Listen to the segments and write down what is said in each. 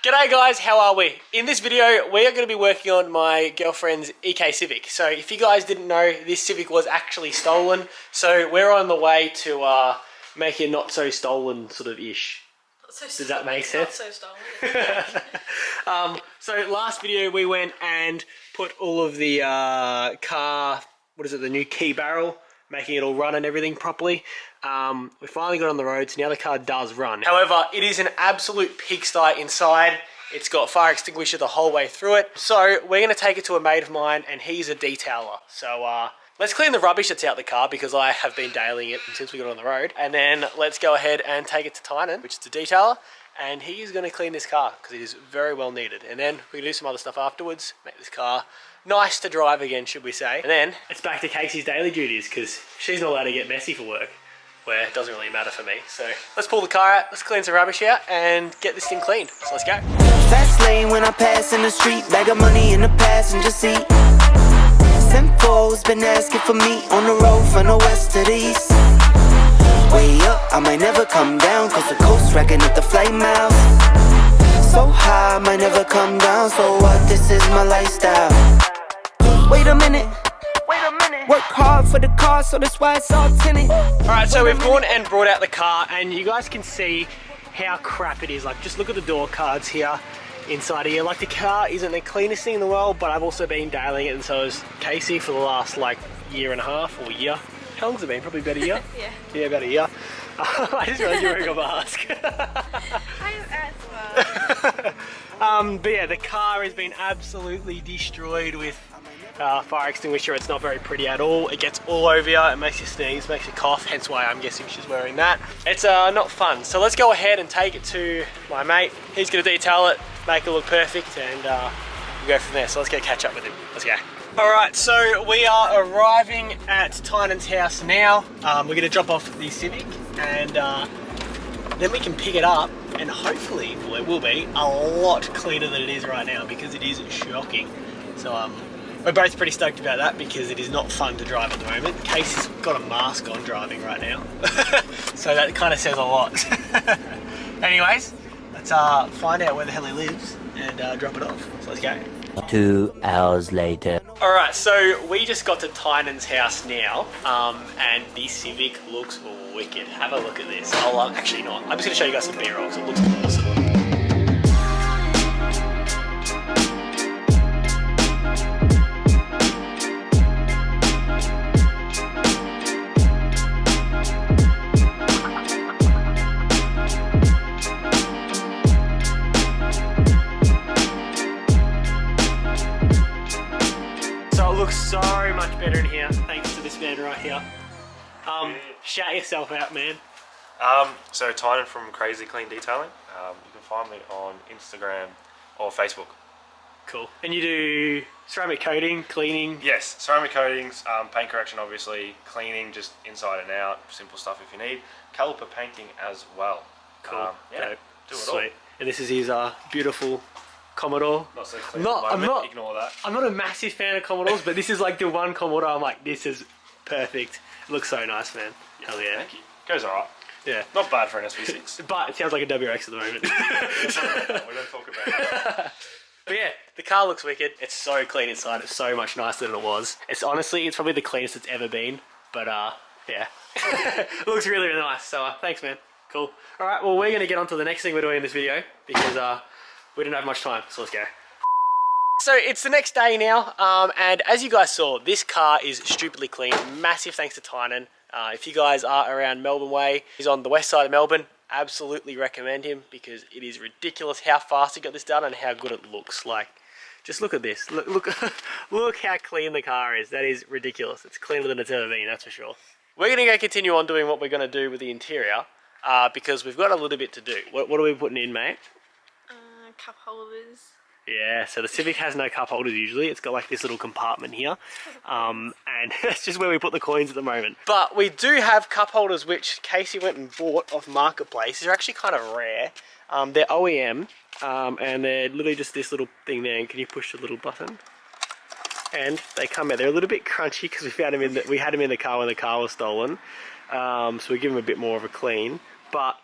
G'day guys, how are we? In this video, we are going to be working on my girlfriend's EK Civic. So if you guys didn't know, this Civic was actually stolen. So we're on the way to make it not so stolen sort of ish. Does that make sense? Not so stolen. So last video we went and put all of the car, the new key barrel, making it all run and everything properly. We finally got on the road, so now the car does run. However, it is an absolute pigsty inside. It's got fire extinguisher the whole way through it. So we're going to take it to a mate of mine, and he's a detailer. So let's clean the rubbish that's out the car, because I have been detailing it since we got on the road. And then let's go ahead and take it to Tynan, which is the detailer, and he is going to clean this car, because it is very well needed. And then we can do some other stuff afterwards, make this car nice to drive again, should we say. And then it's back to Casey's daily duties, because she's not allowed to get messy for work, where it doesn't really matter for me. So let's pull the car out, let's clean some rubbish out, and get this thing cleaned. So let's go. Fast lane when I pass in the street, bag of money in the passenger seat. Simcoe's been asking for me on the road from the west to the east. Way up, I might never come down, cause the coast racking up the flight miles. So high, I might never come down, so what, this is my lifestyle. Wait a minute. Work hard for the car, so that's why it's all tinted. Alright, so we've gone and brought out the car, and you guys can see how crap it is. Like, just look at the door cards here, inside here. Like, the car isn't the cleanest thing in the world, but I've also been detailing it, and so has Casey for the last, like, year and a half or year. How long's it been? Probably about a year? Yeah. Yeah, about a year. I just realised you were wearing a mask. I am as well. But yeah, the car has been absolutely destroyed with fire extinguisher. It's not very pretty at all. It gets all over you, it makes you sneeze, makes you cough, hence why I'm guessing she's wearing that. It's not fun. So let's go ahead and take it to my mate. He's going to detail it, make it look perfect, and we'll go from there. So let's go catch up with him. Let's go. Alright, so we are arriving at Tynan's house now. We're going to drop off the Civic, and then we can pick it up, and hopefully, well, it will be a lot cleaner than it is right now, because it is shocking. So we're both pretty stoked about that, because it is not fun to drive at the moment. Casey's got a mask on driving right now, so that kind of says a lot. Anyways, let's find out where the hell he lives and drop it off. So let's go. 2 hours later. Alright, so we just got to Tynan's house now, and the Civic looks wicked. Have a look at this. Actually not. I'm just going to show you guys some B-roll, because it looks awesome. Looks so much better in here, thanks to this man right here. Shout yourself out, man. So Tynan from Crazy Clean Detailing. You can find me on Instagram or Facebook. Cool. And you do ceramic coating, cleaning? Yes, ceramic coatings, paint correction obviously, cleaning just inside and out, simple stuff if you need. Caliper painting as well. Cool. Yeah, do it Sweet. all. And this is his beautiful Commodore. Not so clean ignore that. I'm not a massive fan of Commodores, but this is like the one Commodore I'm like, this is perfect. It looks so nice, man. Hell yeah. Thank you. Goes alright. Yeah. Not bad for an SV6. But it sounds like a WX at the moment. We don't talk about it. But yeah, the car looks wicked. It's so clean inside. It's so much nicer than it was. It's probably the cleanest it's ever been. But yeah. It looks really, really nice. So thanks, man. Cool. Alright, well, we're going to get on to the next thing we're doing in this video, because we didn't have much time, so let's go. So it's the next day now, and as you guys saw, this car is stupidly clean. Massive thanks to Tynan. If you guys are around Melbourne way, he's on the west side of Melbourne. Absolutely recommend him, because it is ridiculous how fast he got this done and how good it looks. Like, just look at this. Look how clean the car is. That is ridiculous. It's cleaner than it's ever been, that's for sure. We're going to go continue on doing what we're going to do with the interior, because we've got a little bit to do. What are we putting in, mate? Cup holders. Yeah, so the Civic has no cup holders usually. It's got like this little compartment here. And that's just where we put the coins at the moment. But we do have cup holders which Casey went and bought off Marketplace. They're actually kind of rare. They're OEM, and they're literally just this little thing there. And can you push the little button? And they come out. They're a little bit crunchy because we had them in the car when the car was stolen. So we give them a bit more of a clean. But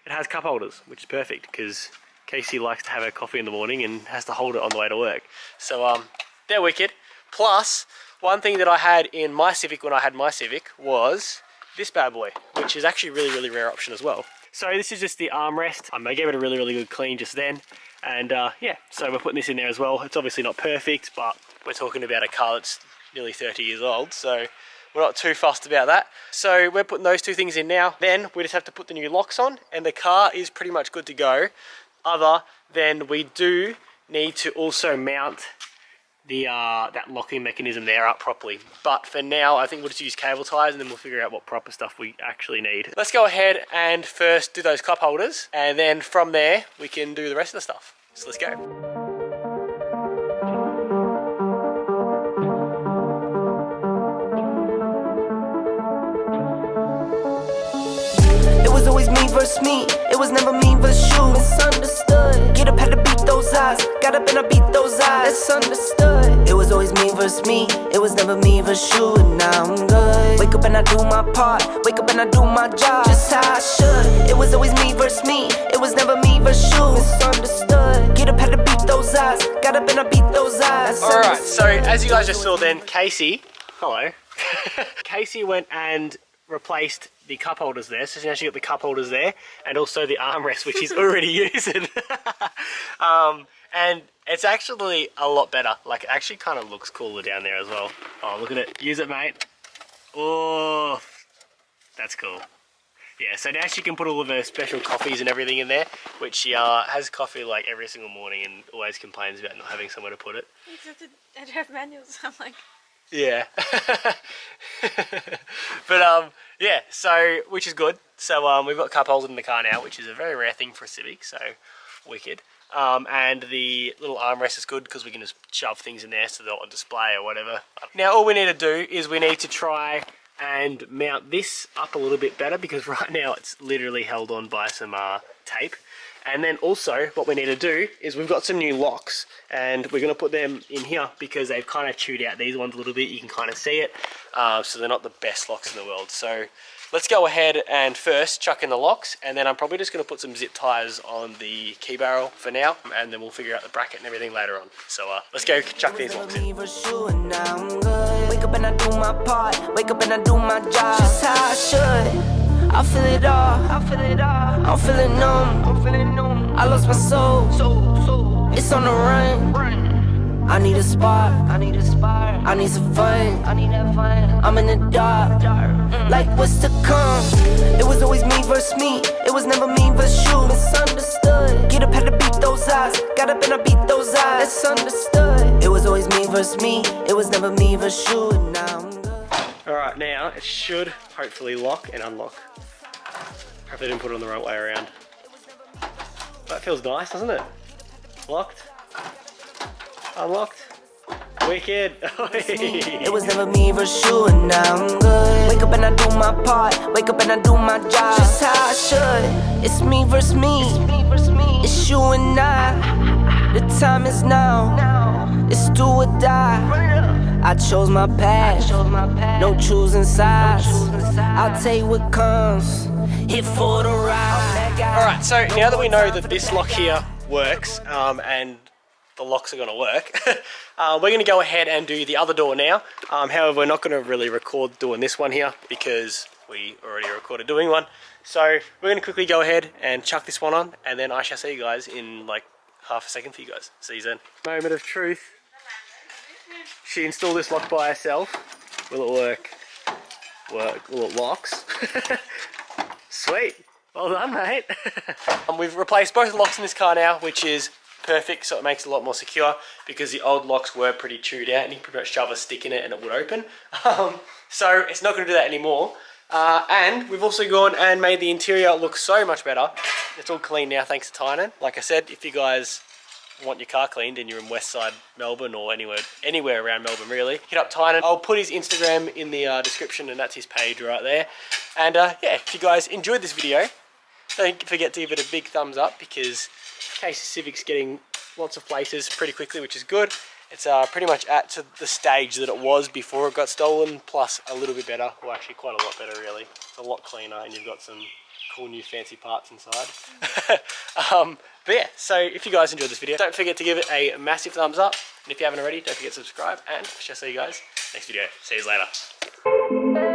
it has cup holders, which is perfect because Casey likes to have her coffee in the morning and has to hold it on the way to work. So they're wicked. Plus, one thing that I had in my Civic when I had my Civic was this bad boy, which is actually a really, really rare option as well. So this is just the armrest. I gave it a really, really good clean just then. And yeah, so we're putting this in there as well. It's obviously not perfect, but we're talking about a car that's nearly 30 years old. So we're not too fussed about that. So we're putting those two things in now. Then we just have to put the new locks on and the car is pretty much good to go. Other than we do need to also mount the that locking mechanism there up properly. But for now, I think we'll just use cable ties and then we'll figure out what proper stuff we actually need. Let's go ahead and first do those cup holders, and then from there we can do the rest of the stuff. So let's go. It was always me versus me. It was never me versus you. Misunderstood. Get up, had to beat those eyes. Got up and I beat those eyes. It's understood. It was always me versus me. It was never me versus you. And now I'm good. Wake up and I do my part. Wake up and I do my job just how I should. It was always me versus me. It was never me versus you. Misunderstood. Get up, had to beat those eyes. Got up and I beat those eyes. Alright, so as you guys just saw then, Casey, hello. Casey went and replaced the cup holders there, so now she got the cup holders there and also the armrest, which he's already using. And it's actually a lot better. Like, it actually kind of looks cooler down there as well. Oh, look at it. Use it, mate. Oh, that's cool. Yeah, so now she can put all of her special coffees and everything in there, which she has coffee like every single morning and always complains about not having somewhere to put it. Except I don't have manuals. I'm like, yeah. But yeah, so which is good. So we've got cup holders in the car now, which is a very rare thing for a Civic, so wicked. And the little armrest is good because we can just shove things in there so they're on display or whatever. Now all we need to do is we need to try and mount this up a little bit better, because right now it's literally held on by some tape. And then also what we need to do is we've got some new locks and we're going to put them in here because they've kind of chewed out these ones a little bit. You can kind of see it. So they're not the best locks in the world. So let's go ahead and first chuck in the locks, and then I'm probably just going to put some zip ties on the key barrel for now, and then we'll figure out the bracket and everything later on. So let's go chuck these locks in. Wake up and I do my part. Wake up and I do my job just how I should. I feel it all. I feel it all. I'm feeling numb. I'm feeling numb. I lost my soul. It's on the run. I need a spark. I need a spark. I need some fun. I need that fun. I'm in the dark. Like what's to come? It was always me versus me. It was never me versus you. Misunderstood. Get up, had to beat those eyes. Got up and I beat those eyes. It's understood. It was always me versus me. It was never me versus you. And now I'm good. Alright, now it should hopefully lock and unlock. Hopefully I didn't put it on the right way around. That feels nice, doesn't it? Locked. Unlocked. Wicked. It was never me versus you, and now I'm good. Wake up and I do my part. Wake up and I do my job just how I should. It's me versus me. It's you and I. The time is now. It's do or die. I chose my path. No choosing sides. I'll take what comes. Hit for the ride. Alright, so now that we know that this lock here works, and the locks are going to work, we're going to go ahead and do the other door now. However, we're not going to really record doing this one here because we already recorded doing one. So we're going to quickly go ahead and chuck this one on, and then I shall see you guys in like half a second for you guys. See you then. Moment of truth. She installed this lock by herself. Will it work? Will it locks? Sweet. Well done, mate. We've replaced both locks in this car now, which is perfect, so it makes it a lot more secure, because the old locks were pretty chewed out and you could pretty much shove a stick in it and it would open. So it's not going to do that anymore. And we've also gone and made the interior look so much better. It's all clean now thanks to Tynan. Like I said, if you guys want your car cleaned and you're in West Side Melbourne or anywhere around Melbourne really, hit up Tynan. I'll put his Instagram in the description, and that's his page right there. And yeah, if you guys enjoyed this video, don't forget to give it a big thumbs up, because Casey Civic's getting lots of places pretty quickly, which is good. It's pretty much at to the stage that it was before it got stolen, plus a little bit better, or actually quite a lot better really. It's a lot cleaner, and you've got some cool new fancy parts inside. But yeah, so if you guys enjoyed this video, don't forget to give it a massive thumbs up. And if you haven't already, don't forget to subscribe. And I shall see you guys next video. See you later.